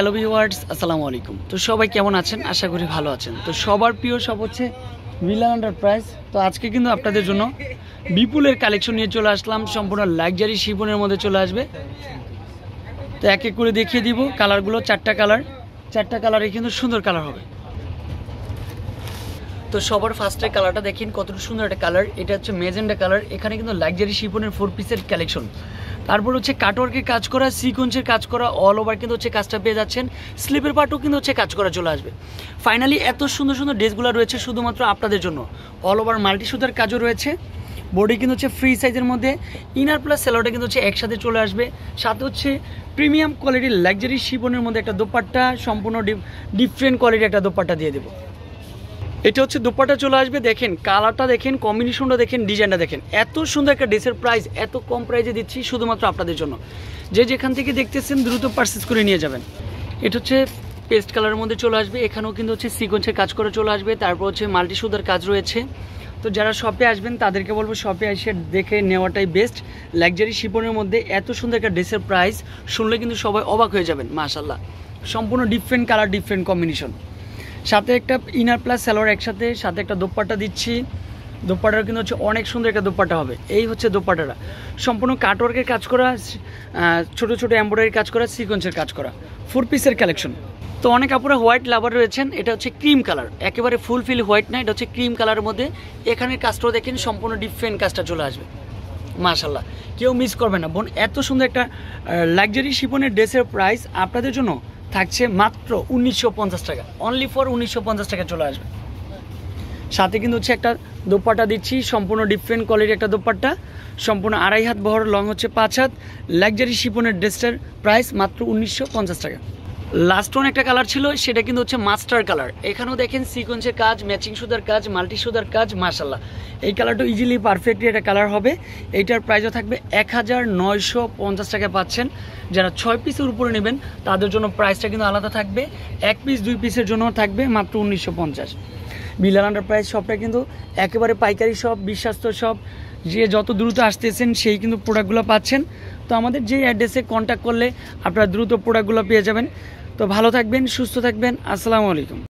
Hello viewers, আসসালামু আলাইকুম। তো সবাই কেমন আছেন? আশা করি ভালো আছেন। তো সবার প্রিয় সব হচ্ছে ভিলান এন্টারপ্রাইজ। তো আজকে কিন্তু আপনাদের জন্য বিপুলের কালেকশন নিয়ে চলে আসলাম। সম্পূর্ণ লাক্সারি শিফনের মধ্যে চলে আসবে। তো এক এক করে দেখিয়ে দিব কালারগুলো। চারটা কালারে কিন্তু সুন্দর কালার হবে। তো সবার ফার্স্টে কালারটা দেখেন কতটা সুন্দর একটা কালার। এটা হচ্ছে মেজেন্ডা কালার। এখানে কিন্তু লাক্সারি শিফনের 4 পিসের কালেকশন। তারপর হচ্ছে কাটওয়ার্কের কাজ করা, সিকোয়েন্সের কাজ করা, অল ওভার কিন্তু হচ্ছে কাজটা পেয়ে যাচ্ছেন। স্লিপের পার্টও কিন্তু হচ্ছে কাজ করা চলে আসবে। ফাইনালি এত সুন্দর সুন্দর ড্রেসগুলো রয়েছে শুধুমাত্র আপনাদের জন্য। অল ওভার মাল্টি সুতার কাজও রয়েছে। বডি কিন্তু হচ্ছে ফ্রি সাইজের মধ্যে, ইনার প্লাস সেলোটা কিন্তু হচ্ছে একসাথে চলে আসবে। সাথে হচ্ছে প্রিমিয়াম কোয়ালিটির লাক্সারি শিফনের মধ্যে একটা দোপাট্টা, সম্পূর্ণ ডিফারেন্ট কোয়ালিটির একটা দোপাট্টা দিয়ে দেবো। এটা হচ্ছে দোপাট্টা চলে আসবে। দেখেন কালারটা, দেখেন কম্বিনেশনটা, দেখেন ডিজাইনটা, দেখেন এত সুন্দর একটা ড্রেসের প্রাইস এত কম প্রাইসে দিচ্ছি শুধুমাত্র আপনাদের জন্য। যে যেখান থেকে দেখতেছেন দ্রুত পারচেজ করে নিয়ে যাবেন। এটা হচ্ছে পেস্ট কালারের মধ্যে চলে আসবে। এখানেও কিন্তু হচ্ছে সিকোয়েন্সের কাজ করে চলে আসবে। তারপর হচ্ছে মাল্টি সুতার কাজ রয়েছে। তো যারা শপে আসবেন তাদেরকে বলবো শপে এসে দেখে নেওয়াটাই বেস্ট। লাক্সারি শিফনের মধ্যে এত সুন্দর একটা ড্রেসের প্রাইস শুনলে কিন্তু সবাই অবাক হয়ে যাবেন। মাশাআল্লাহ, সম্পূর্ণ ডিফারেন্ট কালার, ডিফারেন্ট কম্বিনেশন। সাথে একটা ইনার প্লাস সালোয়ার একসাথে, সাথে একটা দোপাট্টা দিচ্ছি। দোপাট্টাটা কিন্তু হচ্ছে অনেক সুন্দর একটা দোপাট্টা হবে। এই হচ্ছে দোপাট্টাটা, সম্পূর্ণ কাটওয়ার্কের কাজ করা, ছোট ছোট এমব্রয়ডারি কাজ করা, সিকোয়েন্সের কাজ করা, 4 পিসের কালেকশন। তো অনেক আপুরা হোয়াইট লাভার রয়েছেন। এটা হচ্ছে ক্রিম কালার, একেবারে ফুলফিল হোয়াইট না, এটা হচ্ছে ক্রিম কালারের মধ্যে। এখানের কাজটাও দেখেন সম্পূর্ণ ডিফারেন্ট কাজটা চলে আসবে। মাশাআল্লাহ, কেউ মিস করবে না বোন। এত সুন্দর একটা লাক্সারি শিফনের ড্রেসের প্রাইস আপনাদের জন্য থাকছে মাত্র 1950 টাকা। অনলি ফর 1950 টাকা চলে আসবে। সাথে কিন্তু হচ্ছে একটা দোপাট্টা দিচ্ছি, সম্পূর্ণ ডিফারেন্ট কোয়ালিটির একটা দোপাট্টা, সম্পূর্ণ 2.5 হাত বহর, লং হচ্ছে 5 হাত। লাক্সারি শিফনের ড্রেসটার প্রাইস মাত্র 1950 টাকা। লাস্ট ওয়ান একটা কালার ছিল, সেটা কিন্তু হচ্ছে মাস্টার কালার। এখানেও দেখেন সিকোয়েন্সের কাজ, ম্যাচিং সুতার কাজ, মাল্টি সুতার কাজ। মাশাআল্লাহ, এই কালারটা ইজিলি পারফেক্টলি একটা কালার হবে। এইটার প্রাইসও থাকবে 1950 টাকায় পাচ্ছেন। যারা 6 পিসের উপরে নেবেন তাদের জন্য প্রাইসটা কিন্তু আলাদা থাকবে। 1 পিস 2 পিসের জন্য থাকবে মাত্র 1950। বিলাল এন্টারপ্রাইজ শপটা কিন্তু একেবারে পাইকারি শপ, বিশ্বস্ত শপ। যে যত দ্রুত আসতেছেন সেই কিন্তু প্রোডাক্টগুলো পাচ্ছেন। তো আমাদের যে অ্যাড্রেসে কন্ট্যাক্ট করলে আপনারা দ্রুত প্রোডাক্টগুলো পেয়ে যাবেন। তো ভালো থাকবেন, সুস্থ থাকবেন। আসসালামু আলাইকুম।